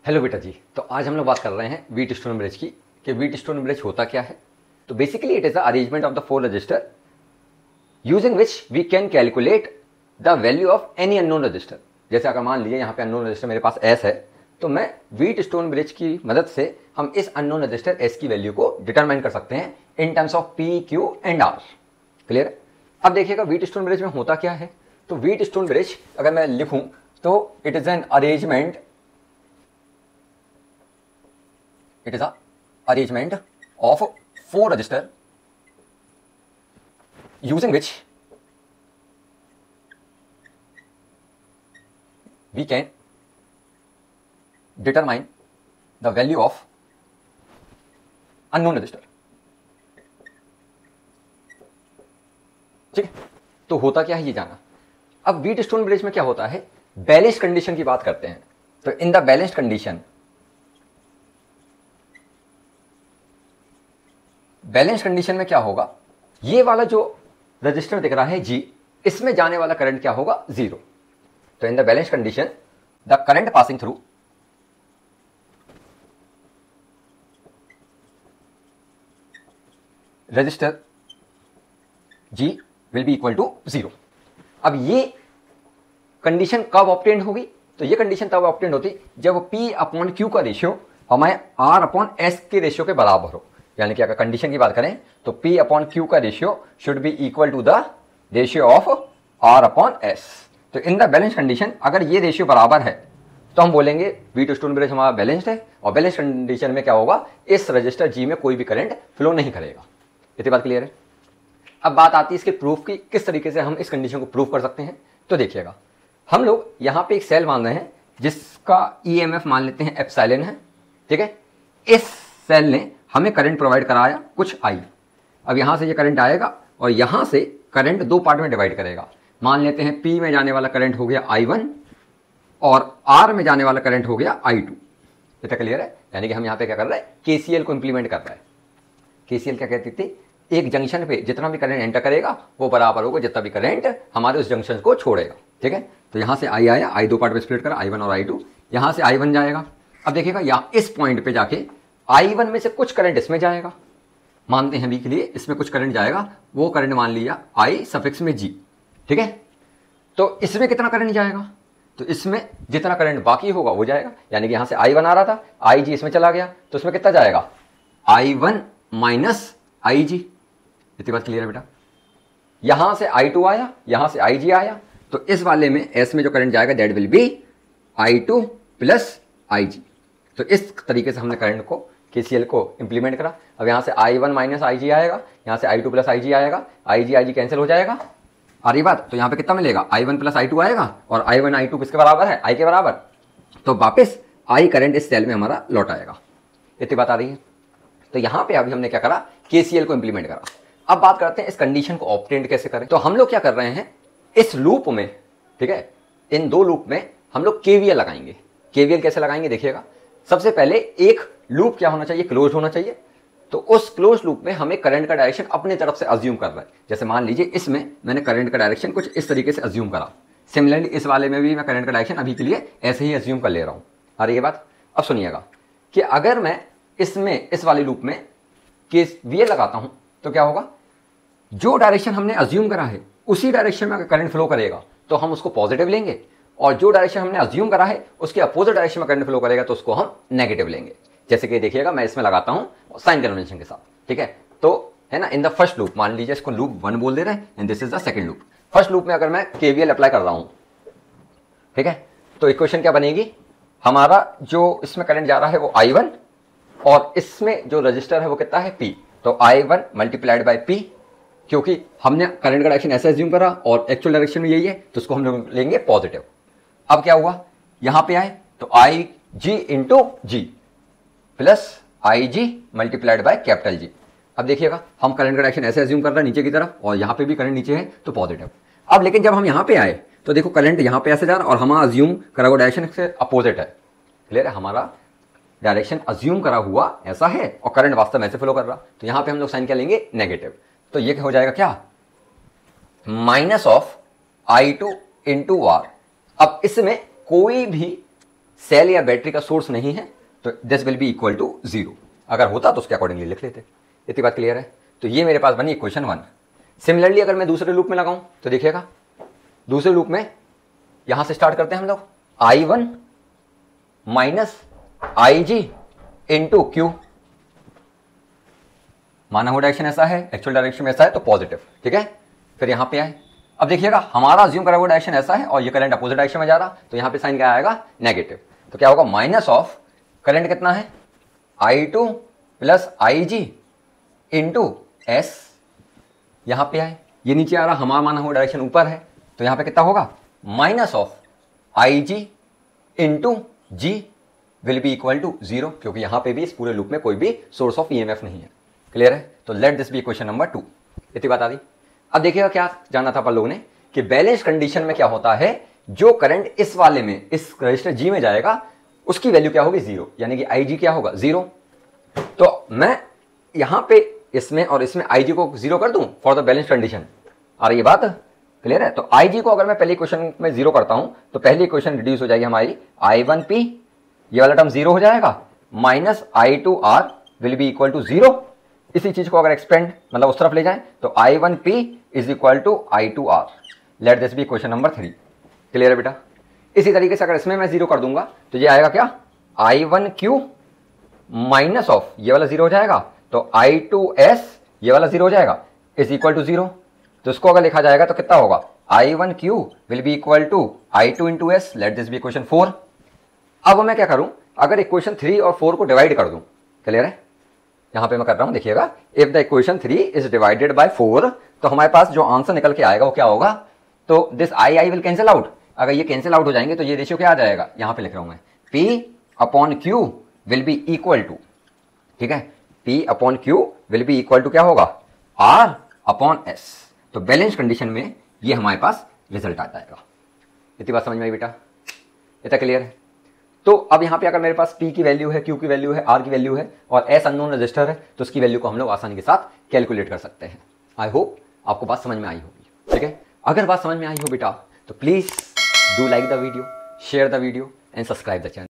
Hello बेटा जी। तो आज हम लोग बात कर रहे हैं व्हीटस्टोन ब्रिज की कि व्हीटस्टोन ब्रिज होता क्या है। तो basically it is the arrangement of the four register using which we can calculate the value of any unknown register. जैसे अगर मान लीजिए यहाँ पे अननोन रजिस्टर मेरे पास एस है, तो मैं व्हीटस्टोन ब्रिज की मदद से हम इस अननोन रजिस्टर एस की वैल्यू को डिटरमाइन कर सकते हैं in terms of P, Q and R. Clear है? अब देखिएगा व्हीटस्टोन ब्रिज में होता क्या है। तो व्हीटस्टोन ब्रिज अगर मैं लिखूं तो it is an arrangement of four register using which we can determine the value of unknown register। ठीक है, तो होता क्या है ये जाना। अब व्हीटस्टोन ब्रिज में क्या होता है, बैलेंस्ड कंडीशन की बात करते हैं। तो in the balanced condition, balance condition में क्या होगा, ये वाला जो रजिस्टर दिख रहा है जी, इसमें जाने वाला करंट क्या होगा, जीरो। तो in the balance condition the current passing through register G will be equal to zero. अब ये कंडीशन कब ऑब्टेन होगी, तो ये कंडीशन तब ऑब्टेन होती जब P अपॉन Q का रेशियो हमारे R अपॉन S के रेशियो के बराबर हो। यानी कि अगर कंडीशन की बात करें तो P अपॉन Q का ratio should be equal to the ratio of R upon S। तो इन द बैलेंस कंडीशन अगर ये रेशियो बराबर है तो हम बोलेंगे व्हीटस्टोन ब्रिज हमारा बैलेंस्ड है। और बैलेंस कंडीशन में क्या होगा, इस रजिस्टर G में कोई भी करंट फ्लो नहीं करेगा। इतनी बात क्लियर है। अब बात आती है इसके प्रूफ की, किस तरीके से हम इस कंडीशन को प्रूव कर सकते हैं। तो देखिएगा, हम लोग यहाँ पे एक सेल मान रहे हैं जिसका EMF मान लेते हैं एप्सिलॉन है। ठीक है, इस सेल ने हमें करंट प्रोवाइड कराया कुछ I। अब यहां से ये करंट आएगा और यहां से करंट दो पार्ट में डिवाइड करेगा। मान लेते हैं P में जाने वाला करंट हो गया I1 और R में जाने वाला करंट हो गया I2। इतना क्लियर है। यानी कि हम यहां पे क्या कर रहे हैं, KCL को इंप्लीमेंट कर रहे हैं। KCL क्या कहती थी, एक जंक्शन पे जितना भी करंट एंटर करेगा वो बराबर होगा जितना भी करंट हमारे उस जंक्शन को छोड़ेगा। ठीक है, तो यहां से I आया, I दो पार्ट में स्प्लिट करा, I1 और I2। यहां से I1 जाएगा। अब देखिएगा यहाँ इस पॉइंट पे जाके I1 में से कुछ करंट इसमें जाएगा, मानते हैं अभी के लिए इसमें कुछ करंट जाएगा, वो करंट मान लिया I सफिक्स में G। ठीक है, तो इसमें कितना करंट जाएगा, तो इसमें जितना करंट बाकी होगा वो जाएगा। यानी कि यहां से I1 आ रहा था, IG इसमें चला गया, तो इसमें कितना जाएगा, I1 माइनस IG। इतनी बात क्लियर है बेटा। यहां से I2 आया, यहां से IG आया, तो इस वाले में S में जो करंट जाएगा that will be I2 plus IG। तो इस तरीके से हमने करंट को KCL को इंप्लीमेंट करा। अब यहाँ से I1 माइनस IG आएगा, यहाँ से I2 प्लस IG आएगा, IG कैंसिल हो जाएगा। आ रही बात, तो यहाँ पे कितना मिलेगा, I1 प्लस I2 आएगा और I1 I2 किसके बराबर है, I के बराबर। तो वापस I करंट इस सेल में हमारा लौट आएगा। इतनी बात आ रही है। तो यहाँ पे अभी हमने क्या करा, KCL को इंप्लीमेंट करा। अब बात करते हैं इस कंडीशन को ऑब्टेन कैसे करें। तो हम लोग क्या कर रहे हैं, इस लूप में, ठीक है, इन दो लूप में हम लोग KVL लगाएंगे। KVL कैसे लगाएंगे देखिएगा। सबसे पहले एक लूप क्या होना चाहिए, क्लोज होना चाहिए। तो उस क्लोज लूप में हमें करंट का डायरेक्शन अपने तरफ से अज्यूम कर रहा है। जैसे मान लीजिए इसमें मैंने करंट का डायरेक्शन कुछ इस तरीके से अज्यूम करा। सिमिलरली इस वाले में भी मैं करंट का डायरेक्शन अभी के लिए ऐसे ही अज्यूम कर ले रहा हूं। अरे ये बात अब सुनिएगा कि अगर मैं इसमें इस वाले लूप में KVL लगाता हूं तो क्या होगा, जो डायरेक्शन हमने अज्यूम करा है उसी डायरेक्शन में अगर करंट फ्लो करेगा तो हम उसको पॉजिटिव लेंगे, और जो डायरेक्शन हमने अज्यूम करा है उसके अपोजिट डायरेक्शन में करंट फ्लो करेगा तो उसको हम नेगेटिव लेंगे। जैसे कि देखिएगा मैं इसमें लगाता हूं साइन कन्वेंशन के साथ। ठीक है, तो है ना, इन द फर्स्ट लूप, मान लीजिए इसको लूप 1 बोल दे रहे हैं and this is the second loop. First loop में अगर मैं KVL अप्लाई कर रहा हूं, ठीक है, तो इक्वेशन क्या बनेगी, हमारा जो इसमें करंट जा रहा है वो I1 और इसमें जो रजिस्टर है वो कितना है P। तो I1 मल्टीप्लाइड बाई P, क्योंकि हमने करंट का डायरेक्शन ऐसे अज्यूम करा और एक्चुअल डायरेक्शन में यही है तो उसको हम लोग लेंगे पॉजिटिव। अब क्या हुआ, यहां पे आए तो IG into G plus IG multiplied by capital G। अब देखिएगा हम करंट का डायरेक्शन ऐसे अज्यूम कर रहे हैं नीचे की तरफ और यहां पे भी करंट नीचे है तो पॉजिटिव। अब लेकिन जब हम यहां पे आए तो देखो करंट यहां पे ऐसे जा रहा है और हमारा अज्यूम करा हुआ डायरेक्शन से अपोजिट है। क्लियर है, हमारा डायरेक्शन अज्यूम करा हुआ ऐसा है और करंट वास्तव में ऐसे फ्लो कर रहा, तो यहां पे हम लोग साइन क्या लेंगे, नेगेटिव। तो ये हो जाएगा क्या, minus of I2 into R। अब इसमें कोई भी सेल या बैटरी का सोर्स नहीं है तो this will be equal to 0। अगर होता तो उसके अकॉर्डिंगली लिख लेते। इतनी बात क्लियर है। तो ये मेरे पास बनी इक्वेशन 1। सिमिलरली अगर मैं दूसरे लूप में लगाऊं तो देखिएगा, दूसरे लूप में यहां से स्टार्ट करते हैं हम लोग, I1 minus IG into Q. माना हुआ डायरेक्शन ऐसा है, एक्चुअल डायरेक्शन में ऐसा है तो पॉजिटिव, ठीक है। फिर यहां पे आए, अब देखिएगा हमारा अज्यूम करा हुआ डायरेक्शन ऐसा है और ये करंट अपोजिट डायरेक्शन में जा रहा, तो यहां पे साइन क्या आएगा, नेगेटिव। तो क्या होगा, माइनस ऑफ करंट कितना है, I2 plus IG into S. यहां पे आए, ये नीचे आ रहा, हमारा माना हुआ डायरेक्शन ऊपर है, तो यहां पे कितना होगा, minus of IG into G will be equal to 0, क्योंकि यहां पे भी इस पूरे लूप में कोई भी सोर्स ऑफ ईएमएफ नहीं है। क्लियर है। तो let this be equation number 2। इतनी बात आ रही। अब देखिएगा क्या जानना था अपन लोगों ने कि बैलेंस कंडीशन में क्या होता है, जो करंट इस वाले में, इस रजिस्टर जी में जाएगा, उसकी वैल्यू क्या होगी, 0, यानी कि IG क्या होगा, 0। तो मैं यहां पे इसमें और इसमें IG को 0 कर दूं फॉर द बैलेंस कंडीशन। आ रही है बात, क्लियर है। तो IG को अगर मैं पहले इक्वेशन में 0 करता हूं तो पहली इक्वेशन रिड्यूस हो जाएगी हमारी, I1P ये वाला टर्म 0 हो जाएगा, minus I2R will be equal to 0। इसी चीज को अगर एक्सपेंड मतलब उस तरफ ले जाएं तो I1P is equal to I2R। Let this be question number 3। Clear है बेटा। इसी तरीके से अगर इसमें मैं 0 कर दूंगा तो ये आएगा क्या, I1Q माइनस ऑफ ये वाला 0 हो जाएगा, तो I2S ये वाला 0 हो जाएगा, इज इक्वल टू 0। तो इसको अगर लिखा जाएगा तो कितना होगा, I1Q will be equal to I2 into S. Let this be question 4। अब मैं क्या करूं, अगर इक्वेशन 3 और 4 को डिवाइड कर दूं, क्लियर है, यहां पे मैं कर रहा हूं, देखिएगा, if the equation 3 is divided by 4 तो हमारे पास जो आंसर निकल के आएगा वो क्या होगा, तो this I will cancel out. अगर ये कैंसिल आउट हो जाएंगे तो ये रेशियो क्या आ जाएगा, यहां पे लिख रहा हूं मैं, P upon Q will be equal to, ठीक है, P upon Q will be equal to क्या होगा, R अपॉन S। तो बैलेंस कंडीशन में ये हमारे पास रिजल्ट आ जाएगा। इतनी बात समझ में आई बेटा, इतना क्लियर है। तो अब यहाँ पे अगर मेरे पास P की वैल्यू है, Q की वैल्यू है, R की वैल्यू है और S अननोन रजिस्टर है, तो उसकी वैल्यू को हम लोग आसानी के साथ कैलकुलेट कर सकते हैं। आई होप आपको बात समझ में आई होगी, ठीक है। अगर बात समझ में आई हो बेटा तो please do like the video, share the video and subscribe the channel.